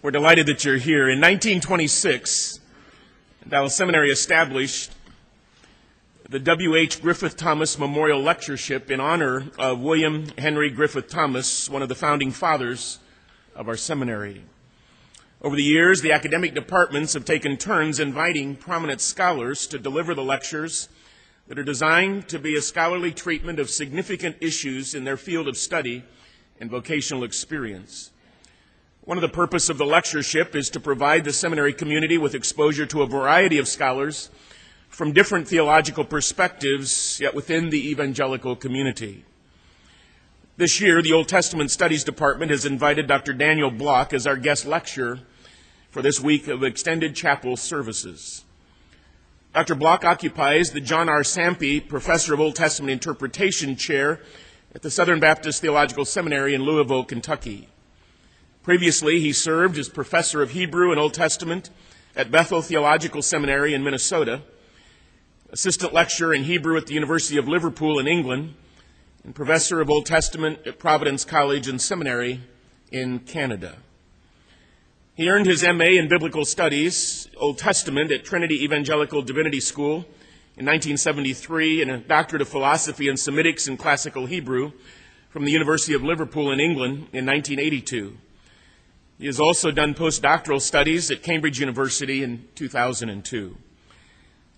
We're delighted that you're here. In 1926, Dallas Seminary established the W.H. Griffith Thomas Memorial Lectureship in honor of William Henry Griffith Thomas, one of the founding fathers of our seminary. Over the years, the academic departments have taken turns inviting prominent scholars to deliver the lectures that are designed to be a scholarly treatment of significant issues in their field of study and vocational experience. One of the purposes of the lectureship is to provide the seminary community with exposure to a variety of scholars from different theological perspectives, yet within the evangelical community. This year, the Old Testament Studies Department has invited Dr. Daniel Block as our guest lecturer for this week of extended chapel services. Dr. Block occupies the John R. Sampe Professor of Old Testament Interpretation chair at the Southern Baptist Theological Seminary in Louisville, Kentucky. Previously, he served as professor of Hebrew and Old Testament at Bethel Theological Seminary in Minnesota, assistant lecturer in Hebrew at the University of Liverpool in England, and professor of Old Testament at Providence College and Seminary in Canada. He earned his M.A. in Biblical Studies, Old Testament at Trinity Evangelical Divinity School in 1973, and a doctorate of philosophy in Semitics and Classical Hebrew from the University of Liverpool in England in 1982. He has also done postdoctoral studies at Cambridge University in 2002.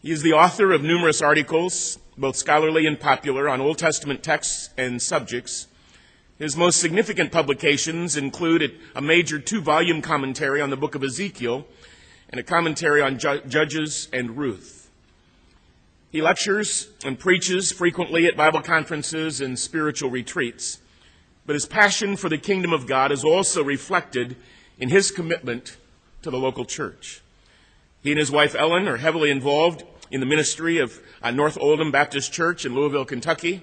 He is the author of numerous articles, both scholarly and popular, on Old Testament texts and subjects. His most significant publications include a major 2-volume commentary on the book of Ezekiel and a commentary on Judges and Ruth. He lectures and preaches frequently at Bible conferences and spiritual retreats, but his passion for the kingdom of God is also reflected in his commitment to the local church. He and his wife Ellen are heavily involved in the ministry of North Oldham Baptist Church in Louisville, Kentucky.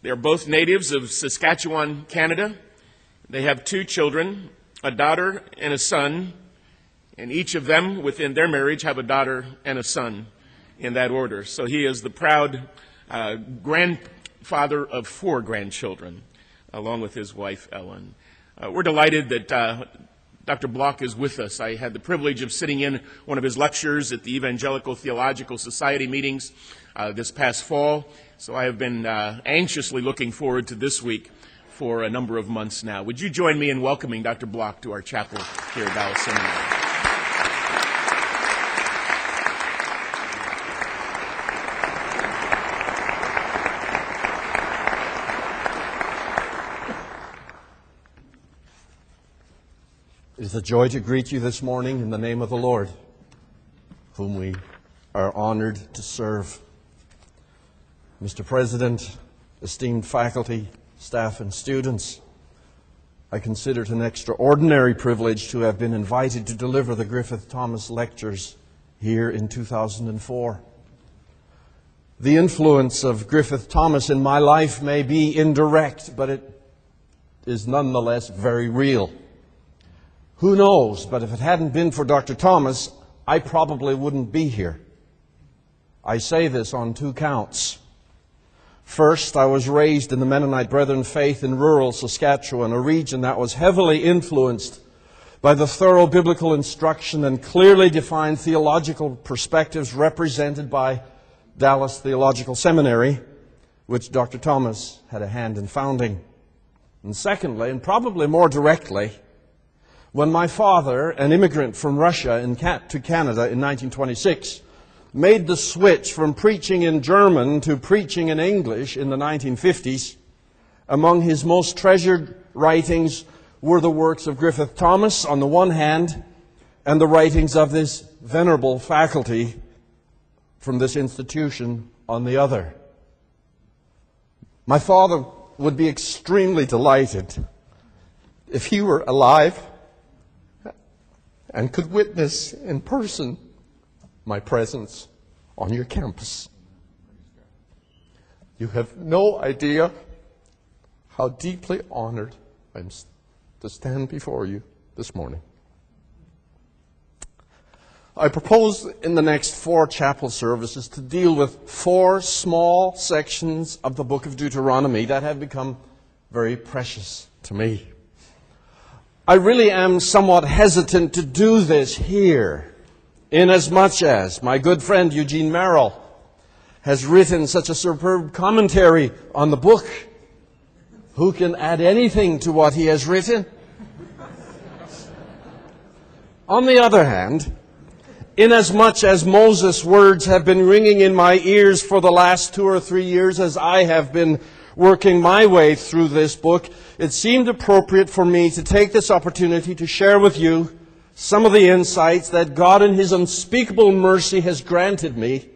They are both natives of Saskatchewan, Canada. They have 2 children, a daughter and a son, and each of them within their marriage have a daughter and a son in that order. So he is the proud grandfather of 4 grandchildren, along with his wife Ellen. We're delighted that Dr. Block is with us. I had the privilege of sitting in one of his lectures at the Evangelical Theological Society meetings this past fall, so I have been anxiously looking forward to this week for a number of months now. Would you join me in welcoming Dr. Block to our chapel here at Dallas Seminary? It is a joy to greet you this morning in the name of the Lord, whom we are honored to serve. Mr. President, esteemed faculty, staff, and students, I consider it an extraordinary privilege to have been invited to deliver the Griffith Thomas Lectures here in 2004. The influence of Griffith Thomas in my life may be indirect, but it is nonetheless very real. Who knows, but if it hadn't been for Dr. Thomas, I probably wouldn't be here. I say this on 2 counts. First, I was raised in the Mennonite Brethren faith in rural Saskatchewan, a region that was heavily influenced by the thorough biblical instruction and clearly defined theological perspectives represented by Dallas Theological Seminary, which Dr. Thomas had a hand in founding. And secondly, and probably more directly, when my father, an immigrant from Russia to Canada in 1926, made the switch from preaching in German to preaching in English in the 1950s, among his most treasured writings were the works of Griffith Thomas on the one hand, and the writings of this venerable faculty from this institution on the other. My father would be extremely delighted if he were alive and could witness in person my presence on your campus. You have no idea how deeply honored I am to stand before you this morning. I propose in the next 4 chapel services to deal with 4 small sections of the book of Deuteronomy that have become very precious to me. I really am somewhat hesitant to do this here, inasmuch as my good friend Eugene Merrill has written such a superb commentary on the book. Who can add anything to what he has written? On the other hand, inasmuch as Moses' words have been ringing in my ears for the last 2 or 3 years as I have been working my way through this book, it seemed appropriate for me to take this opportunity to share with you some of the insights that God in His unspeakable mercy has granted me,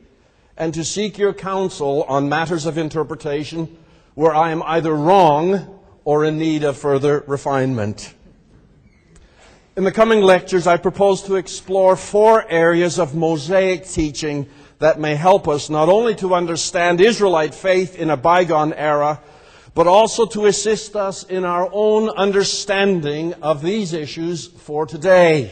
and to seek your counsel on matters of interpretation where I am either wrong or in need of further refinement. In the coming lectures, I propose to explore 4 areas of Mosaic teaching that may help us not only to understand Israelite faith in a bygone era, but also to assist us in our own understanding of these issues for today.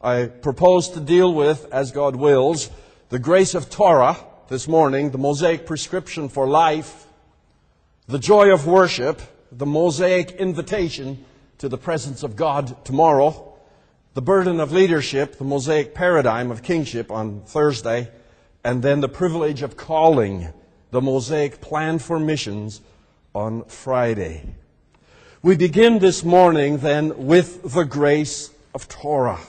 I propose to deal with, as God wills, the grace of Torah this morning, the Mosaic prescription for life, the joy of worship, the Mosaic invitation to the presence of God tomorrow, the burden of leadership, the Mosaic paradigm of kingship on Thursday, and then the privilege of calling, the Mosaic plan for missions on Friday. We begin this morning then with the grace of Torah.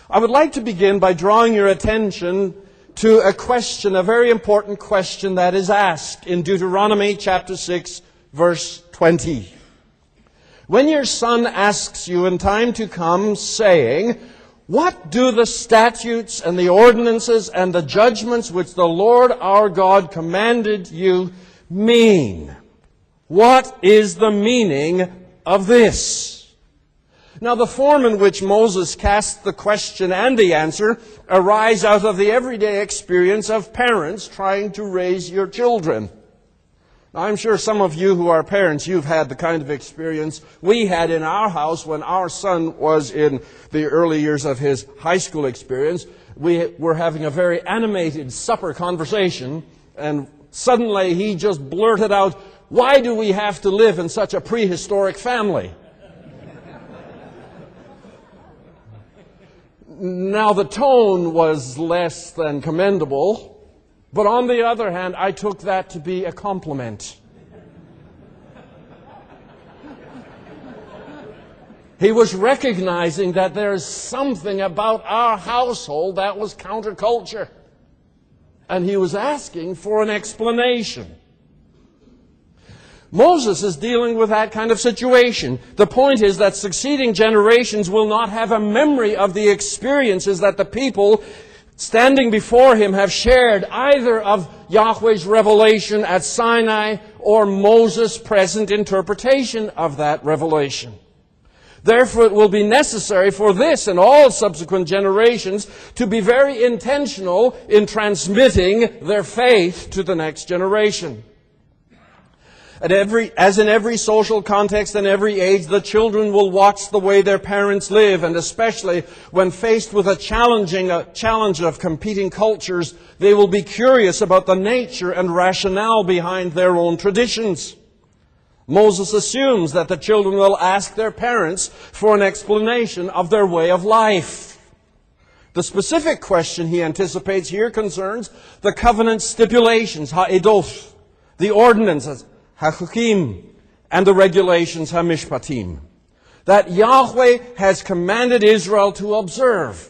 I would like to begin by drawing your attention to a question, a very important question that is asked in Deuteronomy chapter 6, verse 20. When your son asks you in time to come, saying, "What do the statutes and the ordinances and the judgments which the Lord our God commanded you mean?" What is the meaning of this? Now, the form in which Moses cast the question and the answer arise out of the everyday experience of parents trying to raise your children. Now, I'm sure some of you who are parents, you've had the kind of experience we had in our house when our son was in the early years of his high school experience. We were having a very animated supper conversation, and suddenly he just blurted out, "Why do we have to live in such a prehistoric family?" Now, the tone was less than commendable, but on the other hand, I took that to be a compliment. He was recognizing that there's something about our household that was counterculture, and he was asking for an explanation. Moses is dealing with that kind of situation. The point is that succeeding generations will not have a memory of the experiences that the people standing before him have shared, either of Yahweh's revelation at Sinai or Moses' present interpretation of that revelation. Therefore, it will be necessary for this and all subsequent generations to be very intentional in transmitting their faith to the next generation. As in every social context and every age, the children will watch the way their parents live, and especially when faced with a challenge of competing cultures, they will be curious about the nature and rationale behind their own traditions. Moses assumes that the children will ask their parents for an explanation of their way of life. The specific question he anticipates here concerns the covenant stipulations, ha'edoth, the ordinances, hachukim, and the regulations, hamishpatim, that Yahweh has commanded Israel to observe.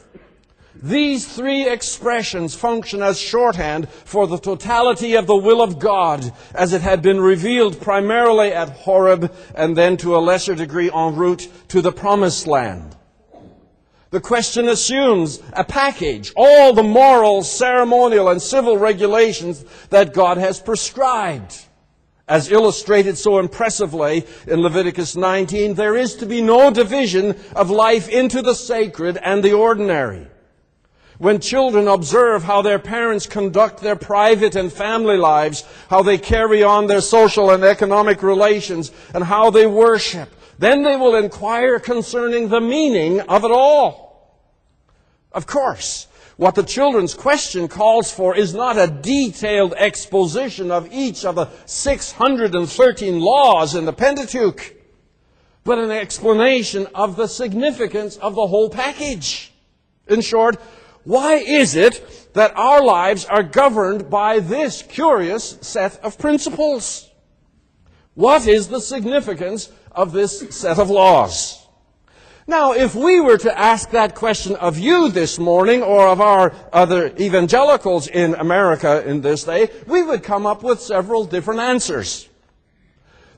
These 3 expressions function as shorthand for the totality of the will of God as it had been revealed primarily at Horeb and then to a lesser degree en route to the Promised Land. The question assumes a package, all the moral, ceremonial, and civil regulations that God has prescribed. As illustrated so impressively in Leviticus 19, there is to be no division of life into the sacred and the ordinary. When children observe how their parents conduct their private and family lives, how they carry on their social and economic relations, and how they worship, then they will inquire concerning the meaning of it all. Of course, what the children's question calls for is not a detailed exposition of each of the 613 laws in the Pentateuch, but an explanation of the significance of the whole package. In short, why is it that our lives are governed by this curious set of principles? What is the significance of this set of laws? Now, if we were to ask that question of you this morning, or of our other evangelicals in America in this day, we would come up with several different answers.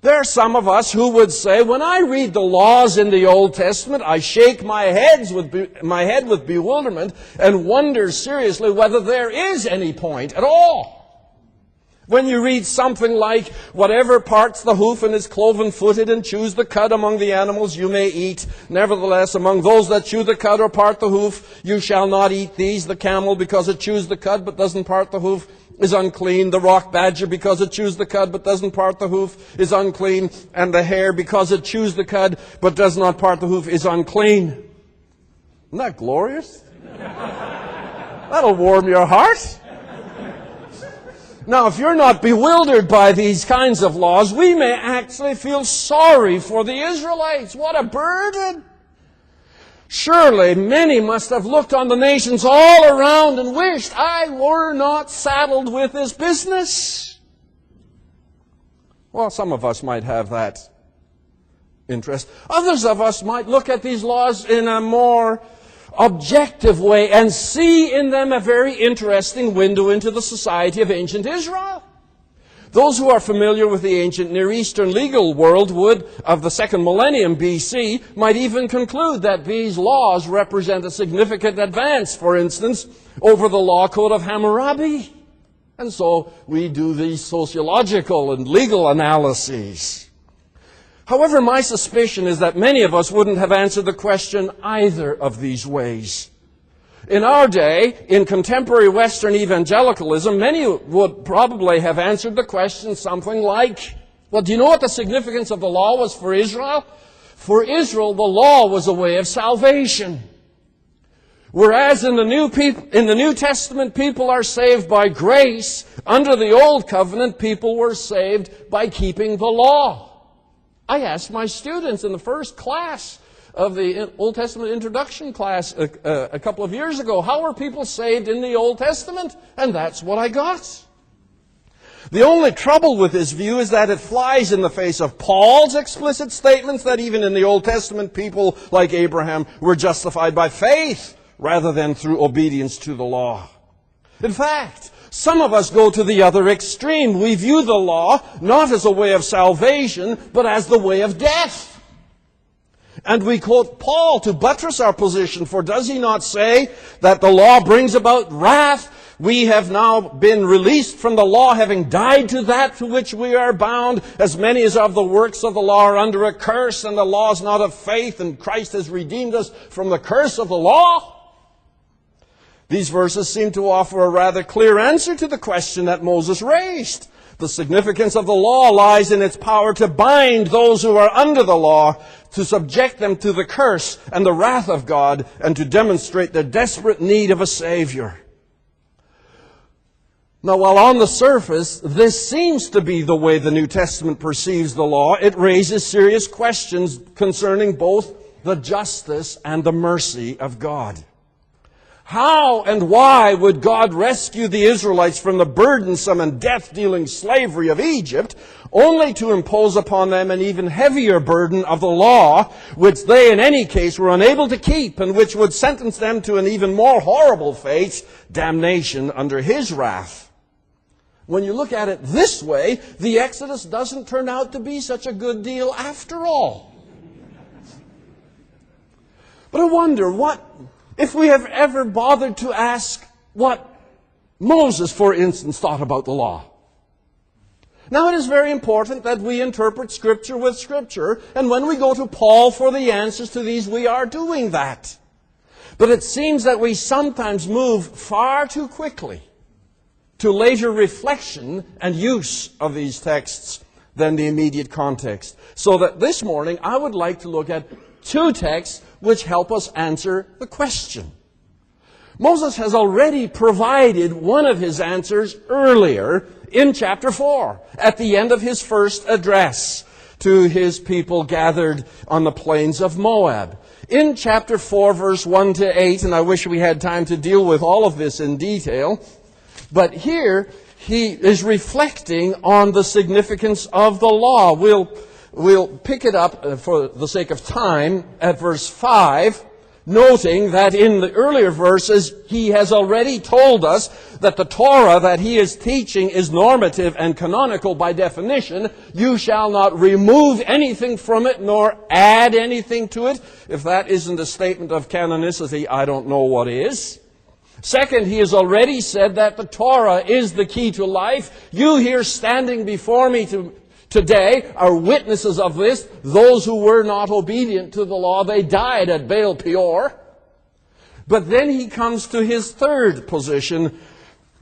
There are some of us who would say, when I read the laws in the Old Testament, I shake my head with bewilderment and wonder seriously whether there is any point at all. When you read something like, whatever parts the hoof and is cloven-footed and chews the cud among the animals you may eat. Nevertheless, among those that chew the cud or part the hoof, you shall not eat these. The camel, because it chews the cud but doesn't part the hoof, is unclean. The rock badger, because it chews the cud but doesn't part the hoof, is unclean. And the hare, because it chews the cud but does not part the hoof, is unclean. Isn't that glorious? That'll warm your heart. Now, if you're not bewildered by these kinds of laws, we may actually feel sorry for the Israelites. What a burden! Surely many must have looked on the nations all around and wished, I were not saddled with this business. Well, some of us might have that interest. Others of us might look at these laws in a more objective way and see in them a very interesting window into the society of ancient Israel. Those who are familiar with the ancient Near Eastern legal world would, of the second millennium BC, might even conclude that these laws represent a significant advance, for instance, over the law code of Hammurabi. And so we do these sociological and legal analyses. However, my suspicion is that many of us wouldn't have answered the question either of these ways. In our day, in contemporary Western evangelicalism, many would probably have answered the question something like, well, do you know what the significance of the law was for Israel? For Israel, the law was a way of salvation. Whereas in the New Testament, people are saved by grace, under the Old Covenant, people were saved by keeping the law. I asked my students in the first class of the Old Testament introduction class a couple of years ago, how were people saved in the Old Testament? And that's what I got. The only trouble with this view is that it flies in the face of Paul's explicit statements that even in the Old Testament, people like Abraham were justified by faith rather than through obedience to the law. In fact, some of us go to the other extreme. We view the law not as a way of salvation, but as the way of death. And we quote Paul to buttress our position, for does he not say that the law brings about wrath? We have now been released from the law, having died to that to which we are bound. As many as of the works of the law are under a curse, and the law is not of faith, and Christ has redeemed us from the curse of the law. These verses seem to offer a rather clear answer to the question that Moses raised. The significance of the law lies in its power to bind those who are under the law, to subject them to the curse and the wrath of God, and to demonstrate their desperate need of a Savior. Now, while on the surface, this seems to be the way the New Testament perceives the law, it raises serious questions concerning both the justice and the mercy of God. How and why would God rescue the Israelites from the burdensome and death-dealing slavery of Egypt, only to impose upon them an even heavier burden of the law, which they in any case were unable to keep, and which would sentence them to an even more horrible fate, damnation under His wrath? When you look at it this way, the Exodus doesn't turn out to be such a good deal after all. But I wonder, if we have ever bothered to ask what Moses, for instance, thought about the law. Now, it is very important that we interpret Scripture with Scripture, and when we go to Paul for the answers to these, we are doing that. But it seems that we sometimes move far too quickly to later reflection and use of these texts than the immediate context. So that this morning, I would like to look at two texts which help us answer the question. Moses has already provided one of his answers earlier in chapter 4, at the end of his first address. to his people gathered on the plains of Moab. In chapter 4, verse 1 to 8, and I wish we had time to deal with all of this in detail, but here he is reflecting on the significance of the law. We'll pick it up for the sake of time at verse 5, noting that in the earlier verses he has already told us that the Torah that he is teaching is normative and canonical by definition. You shall not remove anything from it nor add anything to it. If that isn't a statement of canonicity, I don't know what is. Second, he has already said that the Torah is the key to life. You here standing before me today are witnesses of this. Those who were not obedient to the law, they died at Baal Peor. But then he comes to his third position.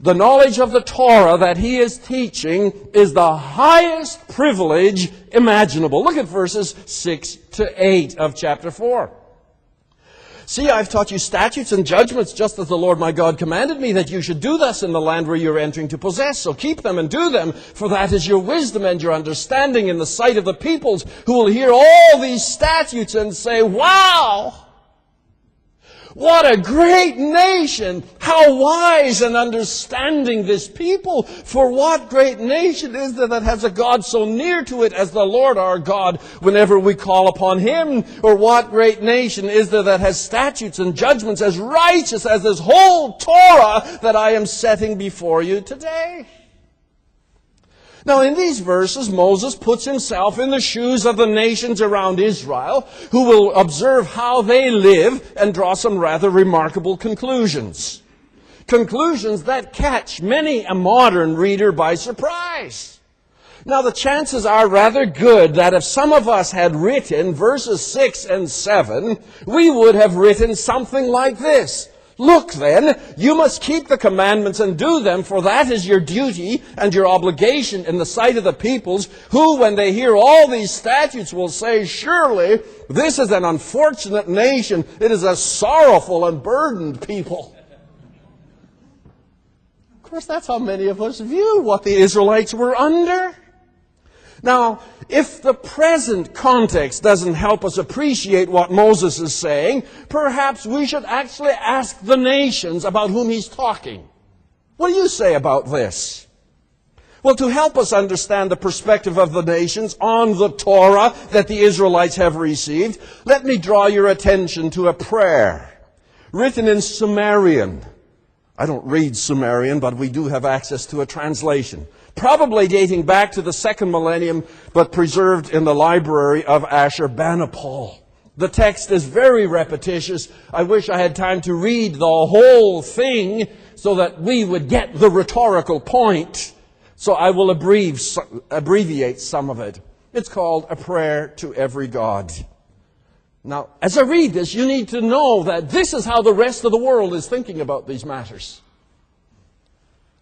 The knowledge of the Torah that he is teaching is the highest privilege imaginable. Look at verses 6 to 8 of chapter 4. See, I've taught you statutes and judgments just as the Lord my God commanded me that you should do thus in the land where you're entering to possess. So keep them and do them, for that is your wisdom and your understanding in the sight of the peoples who will hear all these statutes and say, wow! What a great nation! How wise and understanding this people! For what great nation is there that has a God so near to it as the Lord our God whenever we call upon Him? Or what great nation is there that has statutes and judgments as righteous as this whole Torah that I am setting before you today? Now, in these verses, Moses puts himself in the shoes of the nations around Israel, who will observe how they live and draw some rather remarkable conclusions. Conclusions that catch many a modern reader by surprise. Now, the chances are rather good that if some of us had written verses 6 and 7, we would have written something like this. Look then, you must keep the commandments and do them, for that is your duty and your obligation in the sight of the peoples, who, when they hear all these statutes, will say, surely this is an unfortunate nation. It is a sorrowful and burdened people. Of course, that's how many of us view what the Israelites were under. Now, if the present context doesn't help us appreciate what Moses is saying, perhaps we should actually ask the nations about whom he's talking. What do you say about this? Well, to help us understand the perspective of the nations on the Torah that the Israelites have received, let me draw your attention to a prayer written in Sumerian. I don't read Sumerian, but we do have access to a translation. Probably dating back to the 2nd millennium, but preserved in the library of Ashurbanipal. The text is very repetitious. I wish I had time to read the whole thing so that we would get the rhetorical point. So I will abbreviate some of it. It's called A Prayer to Every God. Now, as I read this, you need to know that this is how the rest of the world is thinking about these matters.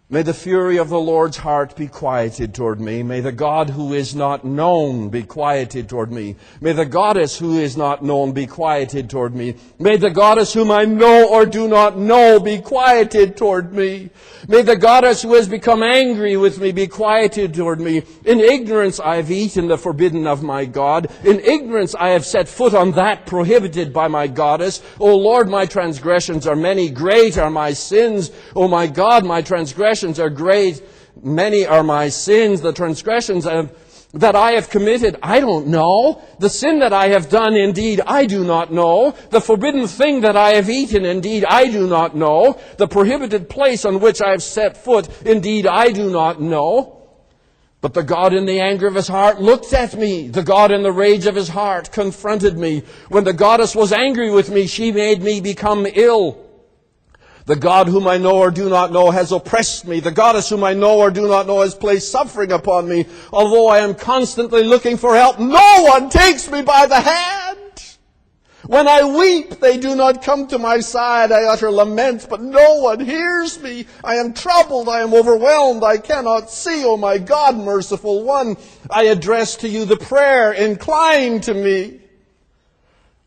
May the fury of the Lord's heart be quieted toward me. May the God who is not known be quieted toward me. May the goddess who is not known be quieted toward me. May the goddess whom I know or do not know be quieted toward me. May the goddess who has become angry with me be quieted toward me. In ignorance I have eaten the forbidden of my God. In ignorance I have set foot on that prohibited by my goddess. O Lord, my transgressions are many. Great are my sins. O my God, my transgressions are great. Many are my sins. The transgressions that I have committed, I don't know. The sin that I have done, indeed, I do not know. The forbidden thing that I have eaten, indeed, I do not know. The prohibited place on which I have set foot, indeed, I do not know. But the God in the anger of his heart looked at me. The God in the rage of his heart confronted me. When the goddess was angry with me, she made me become ill. The God whom I know or do not know has oppressed me. The goddess whom I know or do not know has placed suffering upon me. Although I am constantly looking for help, no one takes me by the hand. When I weep, they do not come to my side. I utter laments, but no one hears me. I am troubled. I am overwhelmed. I cannot see. O my God, merciful one, I address to you the prayer. Incline to me.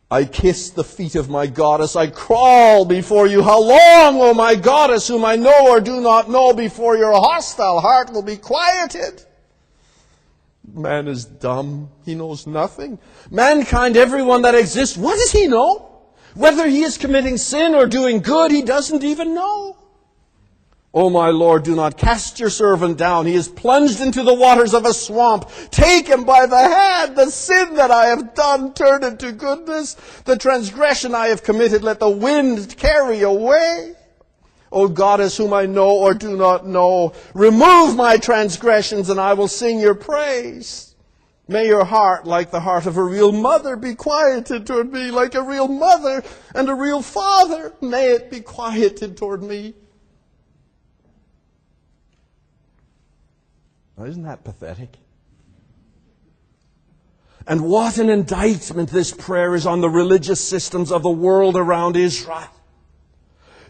I kiss the feet of my goddess. I crawl before you. How long, O my goddess, whom I know or do not know, before your hostile heart will be quieted? Man is dumb. He knows nothing. Mankind, everyone that exists, what does he know? Whether he is committing sin or doing good, he doesn't even know. O my Lord, do not cast your servant down. He is plunged into the waters of a swamp. Take him by the hand. The sin that I have done, turn into goodness. The transgression I have committed, let the wind carry away. O Goddess, whom I know or do not know, remove my transgressions and I will sing your praise. May your heart, like the heart of a real mother, be quieted toward me, like a real mother and a real father. May it be quieted toward me. Now, isn't that pathetic? And what an indictment this prayer is on the religious systems of the world around Israel.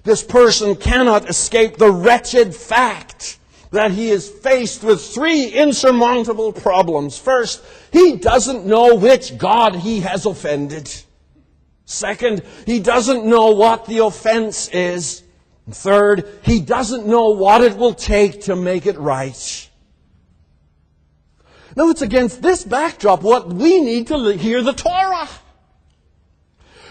This person cannot escape the wretched fact that he is faced with three insurmountable problems. First, he doesn't know which God he has offended. Second, he doesn't know what the offense is. And third, he doesn't know what it will take to make it right. Now, it's against this backdrop what we need to hear the Torah.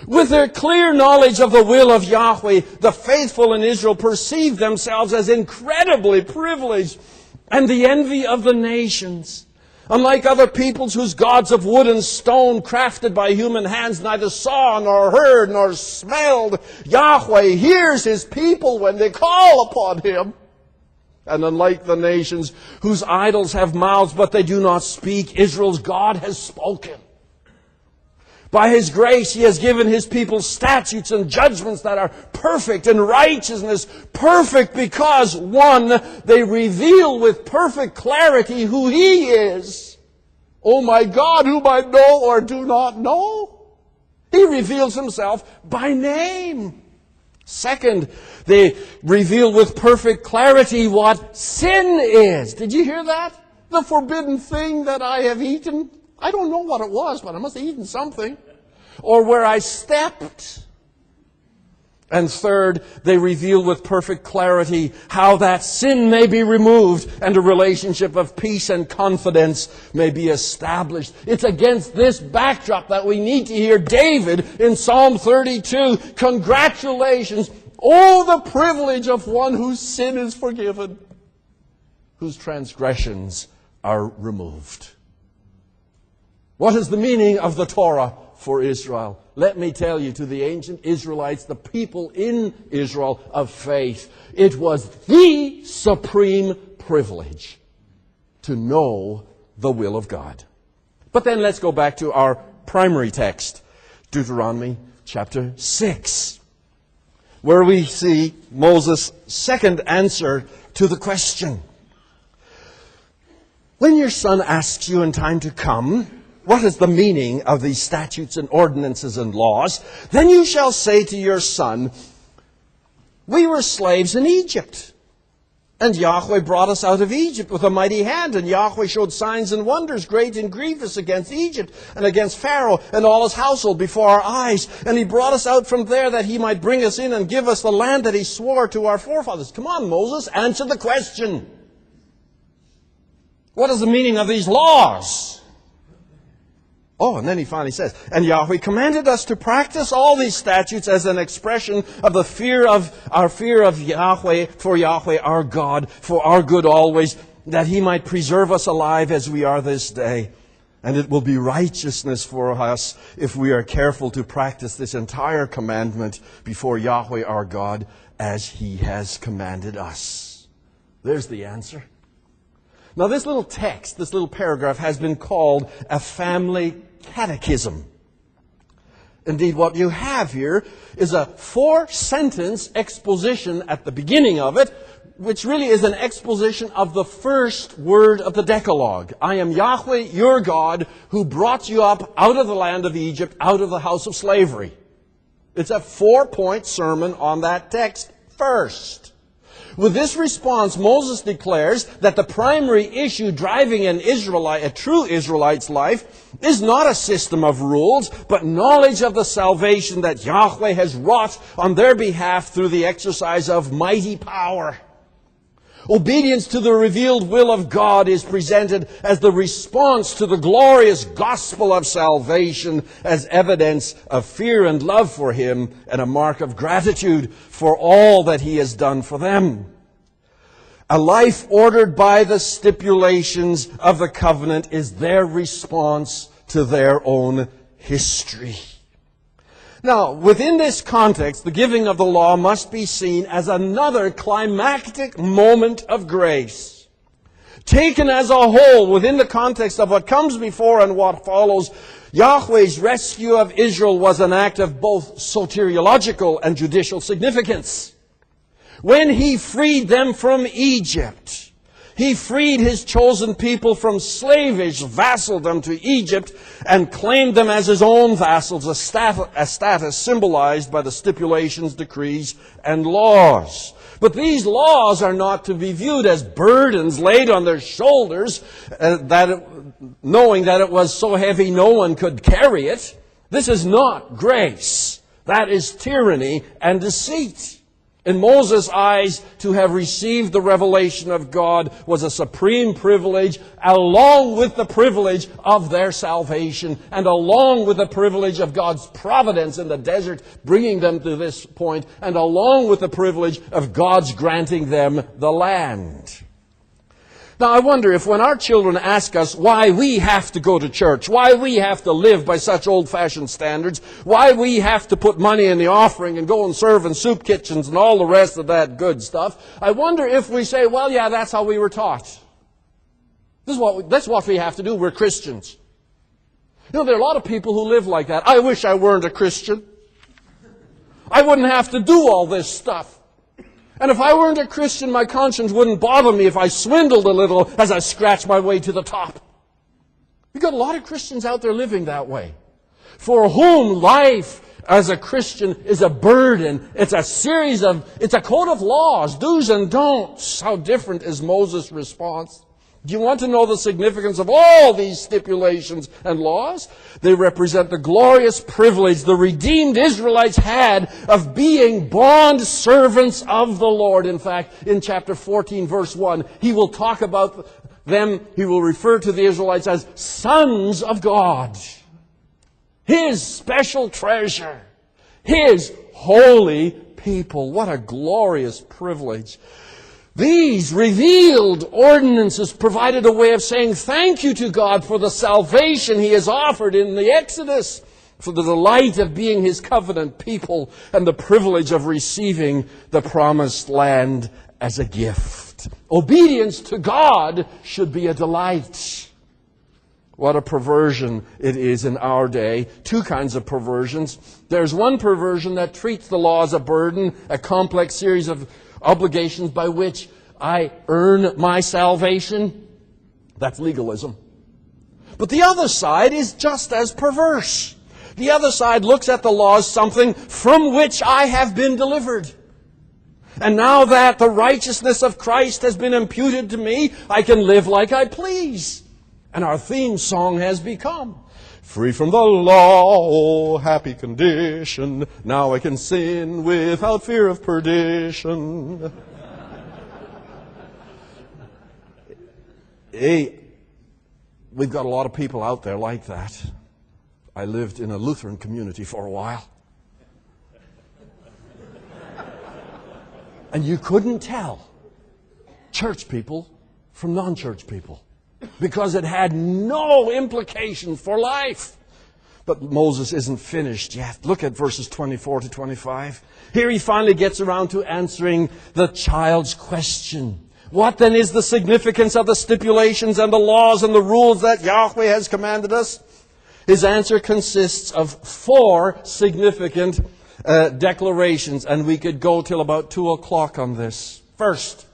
With their clear knowledge of the will of Yahweh, the faithful in Israel perceive themselves as incredibly privileged and the envy of the nations. Unlike other peoples whose gods of wood and stone, crafted by human hands, neither saw nor heard nor smelled, Yahweh hears His people when they call upon Him. And unlike the nations whose idols have mouths but they do not speak, Israel's God has spoken. By His grace, He has given His people statutes and judgments that are perfect, and righteousness perfect because, one, they reveal with perfect clarity who He is. Oh my God, whom I know or do not know. He reveals Himself by name. Second, they reveal with perfect clarity what sin is. Did you hear that? The forbidden thing that I have eaten. I don't know what it was, but I must have eaten something. Or where I stepped. And third, they reveal with perfect clarity how that sin may be removed and a relationship of peace and confidence may be established. It's against this backdrop that we need to hear David in Psalm 32. Congratulations! Oh, the privilege of one whose sin is forgiven, whose transgressions are removed. What is the meaning of the Torah for Israel? Let me tell you, to the ancient Israelites, the people in Israel of faith, it was the supreme privilege to know the will of God. But then let's go back to our primary text, Deuteronomy chapter 6, where we see Moses' second answer to the question. When your son asks you in time to come, what is the meaning of these statutes and ordinances and laws? Then you shall say to your son, we were slaves in Egypt, and Yahweh brought us out of Egypt with a mighty hand, and Yahweh showed signs and wonders great and grievous against Egypt and against Pharaoh and all his household before our eyes. And He brought us out from there that He might bring us in and give us the land that He swore to our forefathers. Come on, Moses, answer the question. What is the meaning of these laws? Oh, and then he finally says, and Yahweh commanded us to practice all these statutes as an expression of the fear of Yahweh, for Yahweh our God, for our good always, that He might preserve us alive as we are this day. And it will be righteousness for us if we are careful to practice this entire commandment before Yahweh our God as He has commanded us. There's the answer. Now, this little text, this little paragraph, has been called a family catechism. Indeed, what you have here is a 4-sentence exposition at the beginning of it, which really is an exposition of the first word of the Decalogue. I am Yahweh, your God, who brought you up out of the land of Egypt, out of the house of slavery. It's a 4-point sermon on that text first. With this response, Moses declares that the primary issue driving a true Israelite's life is not a system of rules, but knowledge of the salvation that Yahweh has wrought on their behalf through the exercise of mighty power. Obedience to the revealed will of God is presented as the response to the glorious gospel of salvation, as evidence of fear and love for Him and a mark of gratitude for all that He has done for them. A life ordered by the stipulations of the covenant is their response to their own history. Now, within this context, the giving of the law must be seen as another climactic moment of grace. Taken as a whole, within the context of what comes before and what follows, Yahweh's rescue of Israel was an act of both soteriological and judicial significance. When He freed them from Egypt, He freed His chosen people from slavish vassaldom to Egypt and claimed them as His own vassals, a status symbolized by the stipulations, decrees, and laws. But these laws are not to be viewed as burdens laid on their shoulders, knowing that it was so heavy no one could carry it. This is not grace. That is tyranny and deceit. In Moses' eyes, to have received the revelation of God was a supreme privilege, along with the privilege of their salvation, and along with the privilege of God's providence in the desert, bringing them to this point, and along with the privilege of God's granting them the land. Now, I wonder if when our children ask us why we have to go to church, why we have to live by such old-fashioned standards, why we have to put money in the offering and go and serve in soup kitchens and all the rest of that good stuff, I wonder if we say, well, yeah, that's how we were taught. That's what we have to do. We're Christians. You know, there are a lot of people who live like that. I wish I weren't a Christian. I wouldn't have to do all this stuff. And if I weren't a Christian, my conscience wouldn't bother me if I swindled a little as I scratched my way to the top. We've got a lot of Christians out there living that way, for whom life as a Christian is a burden. It's a code of laws, do's and don'ts. How different is Moses' response? Do you want to know the significance of all these stipulations and laws? They represent the glorious privilege the redeemed Israelites had of being bond servants of the Lord. In fact, in chapter 14, verse 1, he will talk about them, he will refer to the Israelites as sons of God. His special treasure. His holy people. What a glorious privilege. These revealed ordinances provided a way of saying thank you to God for the salvation He has offered in the Exodus, for the delight of being His covenant people, and the privilege of receiving the promised land as a gift. Obedience to God should be a delight. What a perversion it is in our day. Two kinds of perversions. There's one perversion that treats the law as a burden, a complex series of obligations by which I earn my salvation. That's legalism. But the other side is just as perverse. The other side looks at the law as something from which I have been delivered. And now that the righteousness of Christ has been imputed to me, I can live like I please. And our theme song has become, free from the law, oh happy condition, now I can sin without fear of perdition. Hey, we've got a lot of people out there like that. I lived in a Lutheran community for a while. And you couldn't tell church people from non-church people, because it had no implication for life. But Moses isn't finished yet. Look at verses 24 to 25. Here he finally gets around to answering the child's question. What then is the significance of the stipulations and the laws and the rules that Yahweh has commanded us? His answer consists of 4 significant declarations, and we could go till about 2 o'clock on this. First,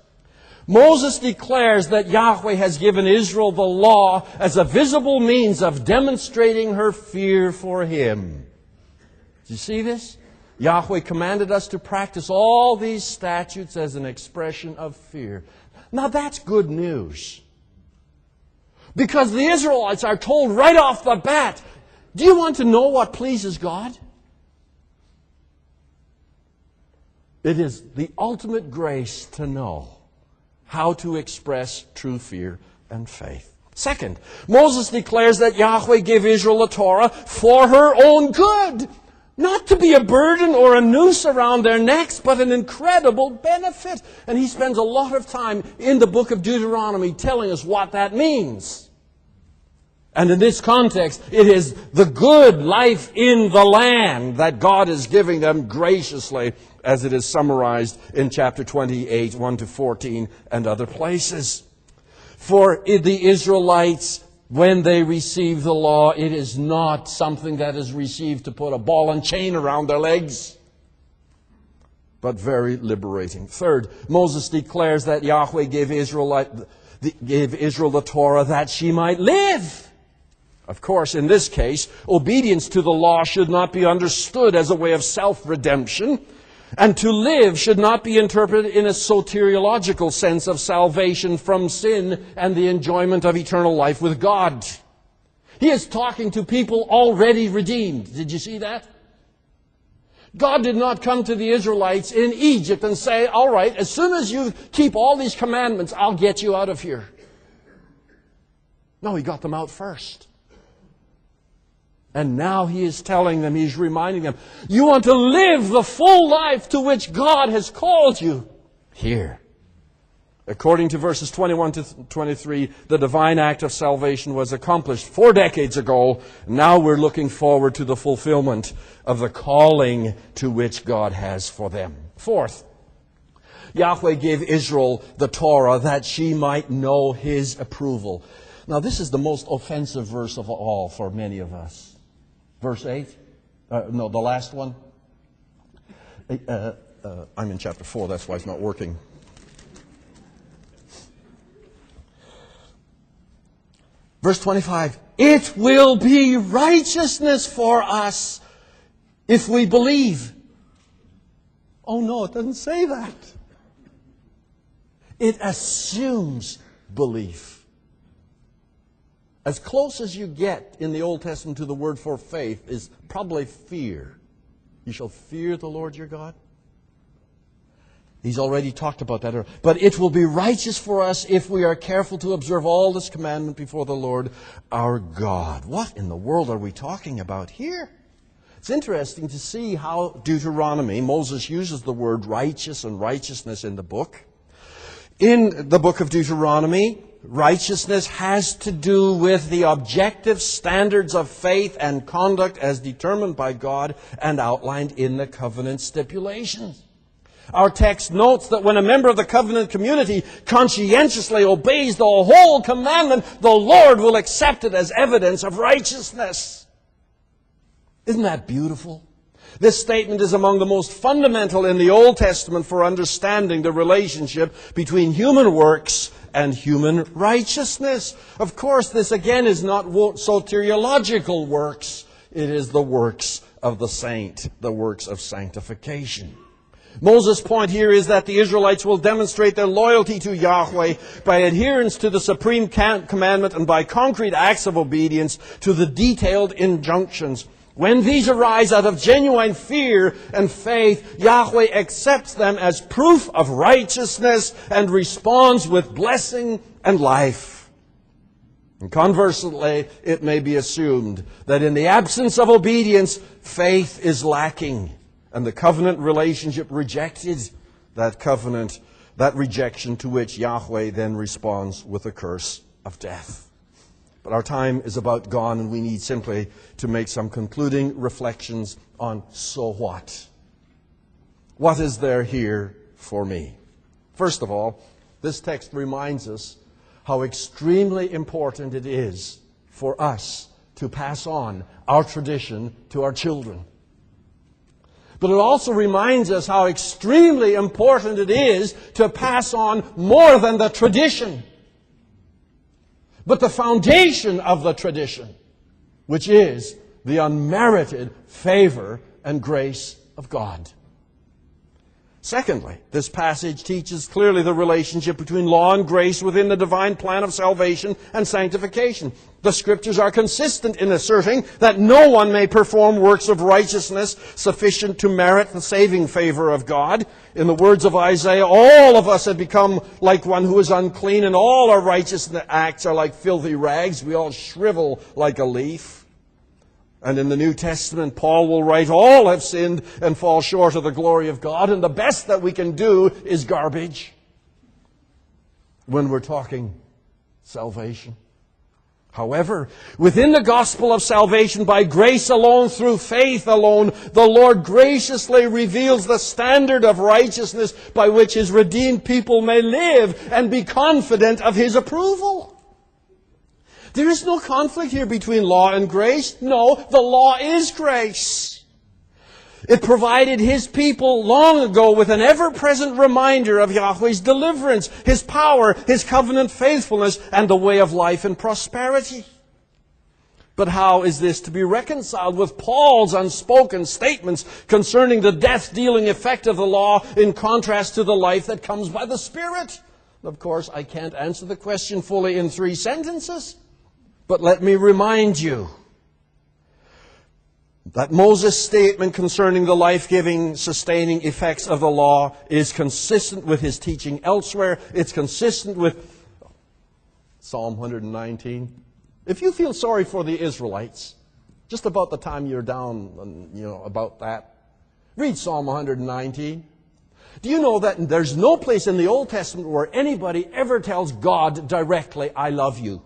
Moses declares that Yahweh has given Israel the law as a visible means of demonstrating her fear for Him. Do you see this? Yahweh commanded us to practice all these statutes as an expression of fear. Now that's good news. Because the Israelites are told right off the bat, do you want to know what pleases God? It is the ultimate grace to know how to express true fear and faith. Second, Moses declares that Yahweh gave Israel the Torah for her own good. Not to be a burden or a noose around their necks, but an incredible benefit. And he spends a lot of time in the book of Deuteronomy telling us what that means. And in this context, it is the good life in the land that God is giving them graciously, as it is summarized in chapter 28, 1 to 14, and other places. For the Israelites, when they receive the law, it is not something that is received to put a ball and chain around their legs, but very liberating. Third, Moses declares that Yahweh gave Israel the Torah that she might live. Of course, in this case, obedience to the law should not be understood as a way of self-redemption, and to live should not be interpreted in a soteriological sense of salvation from sin and the enjoyment of eternal life with God. He is talking to people already redeemed. Did you see that? God did not come to the Israelites in Egypt and say, all right, as soon as you keep all these commandments, I'll get you out of here. No, He got them out first. And now He is telling them, He's reminding them, you want to live the full life to which God has called you here. According to verses 21 to 23, the divine act of salvation was accomplished 4 decades ago. Now we're looking forward to the fulfillment of the calling to which God has for them. Fourth, Yahweh gave Israel the Torah that she might know His approval. Now this is the most offensive verse of all for many of us. Verse 8? The last one. I'm in chapter 4, that's why it's not working. Verse 25. It will be righteousness for us if we believe. Oh no, it doesn't say that. It assumes belief. As close as you get in the Old Testament to the word for faith is probably fear. You shall fear the Lord your God. He's already talked about that. But it will be righteous for us if we are careful to observe all this commandment before the Lord our God. What in the world are we talking about here? It's interesting to see how Deuteronomy, Moses uses the word righteous and righteousness in the book. In the book of Deuteronomy, righteousness has to do with the objective standards of faith and conduct as determined by God and outlined in the covenant stipulations. Our text notes that when a member of the covenant community conscientiously obeys the whole commandment, the Lord will accept it as evidence of righteousness. Isn't that beautiful? This statement is among the most fundamental in the Old Testament for understanding the relationship between human works and human righteousness. Of course, this again is not soteriological works. It is the works of the saint, the works of sanctification. Moses' point here is that the Israelites will demonstrate their loyalty to Yahweh by adherence to the supreme commandment and by concrete acts of obedience to the detailed injunctions. When these arise out of genuine fear and faith, Yahweh accepts them as proof of righteousness and responds with blessing and life. And conversely, it may be assumed that in the absence of obedience, faith is lacking, and the covenant relationship rejected. That covenant, that rejection to which Yahweh then responds with a curse of death. But our time is about gone, and we need simply to make some concluding reflections on so what. What is there here for me? First of all, this text reminds us how extremely important it is for us to pass on our tradition to our children. But it also reminds us how extremely important it is to pass on more than the tradition, but the foundation of the tradition, which is the unmerited favor and grace of God. Secondly, this passage teaches clearly the relationship between law and grace within the divine plan of salvation and sanctification. The Scriptures are consistent in asserting that no one may perform works of righteousness sufficient to merit the saving favor of God. In the words of Isaiah, all of us have become like one who is unclean, and all our righteous acts are like filthy rags. We all shrivel like a leaf. And in the New Testament, Paul will write, all have sinned and fall short of the glory of God, and the best that we can do is garbage when we're talking salvation. However, within the gospel of salvation, by grace alone, through faith alone, the Lord graciously reveals the standard of righteousness by which His redeemed people may live and be confident of His approval. There is no conflict here between law and grace. No, the law is grace. It provided His people long ago with an ever-present reminder of Yahweh's deliverance, His power, His covenant faithfulness, and the way of life and prosperity. But how is this to be reconciled with Paul's unspoken statements concerning the death-dealing effect of the law in contrast to the life that comes by the Spirit? Of course, I can't answer the question fully in 3 sentences. But let me remind you that Moses' statement concerning the life-giving, sustaining effects of the law is consistent with his teaching elsewhere. It's consistent with Psalm 119. If you feel sorry for the Israelites, just about the time you're down, about that, read Psalm 119. Do you know that there's no place in the Old Testament where anybody ever tells God directly, I love you?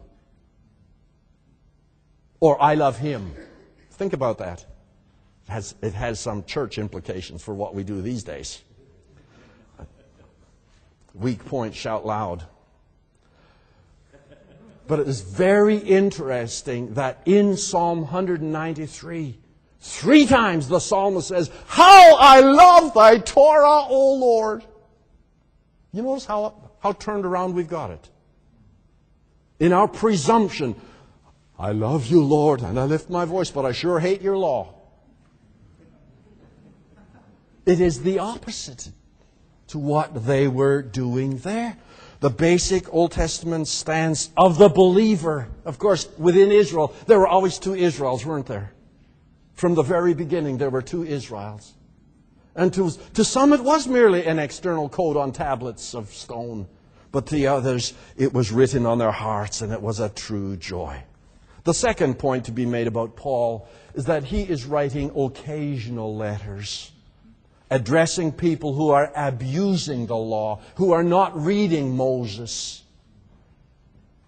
Or I love Him. Think about that. It has some church implications for what we do these days. Weak point, shout loud. But it is very interesting that in Psalm 193, 3 times the psalmist says, how I love thy Torah, O Lord. You notice how turned around we've got it? In our presumption, I love you, Lord, and I lift my voice, but I sure hate your law. It is the opposite to what they were doing there. The basic Old Testament stance of the believer. Of course, within Israel, there were always 2 Israels, weren't there? From the very beginning, there were 2 Israels. And to some, it was merely an external code on tablets of stone. But to the others, it was written on their hearts, and it was a true joy. The second point to be made about Paul is that he is writing occasional letters, addressing people who are abusing the law, who are not reading Moses,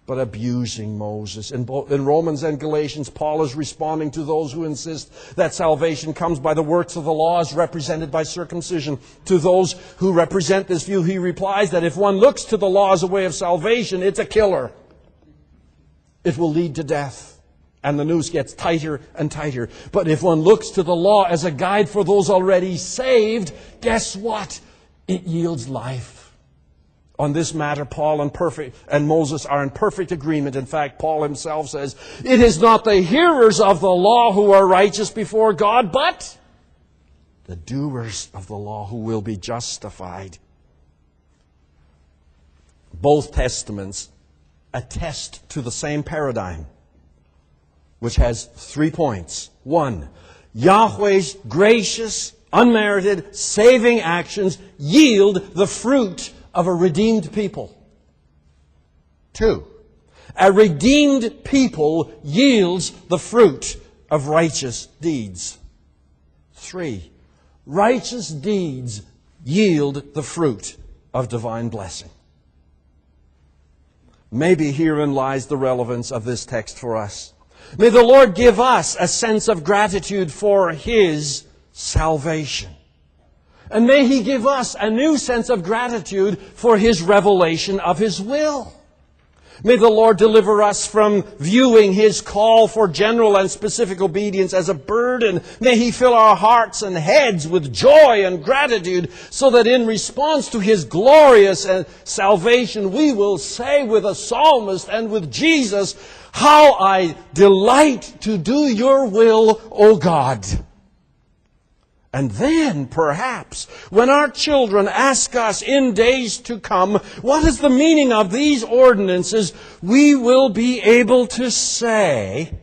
but abusing Moses. In Romans and Galatians, Paul is responding to those who insist that salvation comes by the works of the law as represented by circumcision. To those who represent this view, he replies that if one looks to the law as a way of salvation, it's a killer. It will lead to death. And the noose gets tighter and tighter. But if one looks to the law as a guide for those already saved, guess what? It yields life. On this matter, Paul and Moses are in perfect agreement. In fact, Paul himself says, it is not the hearers of the law who are righteous before God, but the doers of the law who will be justified. Both testaments attest to the same paradigm, which has 3 points. 1, Yahweh's gracious, unmerited, saving actions yield the fruit of a redeemed people. 2, a redeemed people yields the fruit of righteous deeds. 3, righteous deeds yield the fruit of divine blessing. Maybe herein lies the relevance of this text for us. May the Lord give us a sense of gratitude for His salvation. And may He give us a new sense of gratitude for His revelation of His will. May the Lord deliver us from viewing His call for general and specific obedience as a burden. May He fill our hearts and heads with joy and gratitude so that in response to His glorious salvation, we will say with a psalmist and with Jesus, how I delight to do your will, O God. And then, perhaps, when our children ask us in days to come, what is the meaning of these ordinances, we will be able to say,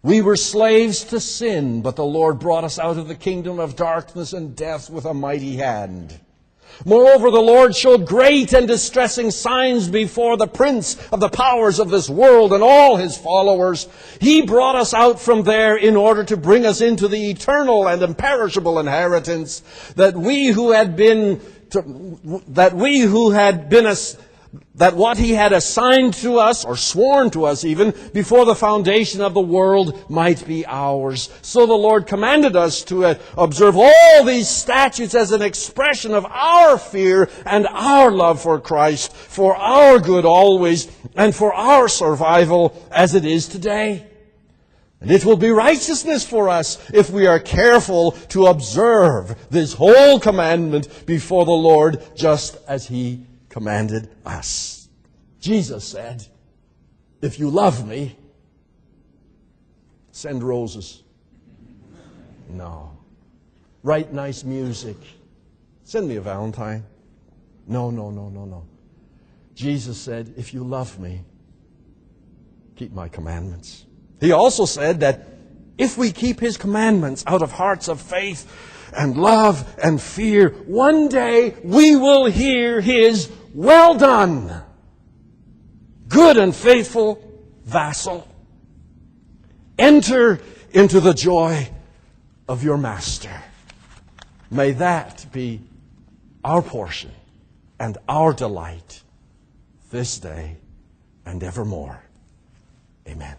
we were slaves to sin, but the Lord brought us out of the kingdom of darkness and death with a mighty hand. Moreover, the Lord showed great and distressing signs before the prince of the powers of this world and all his followers. He brought us out from there in order to bring us into the eternal and imperishable inheritance that what he had assigned to us, or sworn to us even, before the foundation of the world might be ours. So the Lord commanded us to observe all these statutes as an expression of our fear and our love for Christ, for our good always, and for our survival as it is today. And it will be righteousness for us if we are careful to observe this whole commandment before the Lord, just as he commanded us. Jesus said, if you love me, send roses. No. Write nice music. Send me a Valentine. No. Jesus said, if you love me, keep my commandments. He also said that if we keep his commandments out of hearts of faith and love and fear, one day we will hear his well done, good and faithful vassal. Enter into the joy of your master. May that be our portion and our delight this day and evermore. Amen.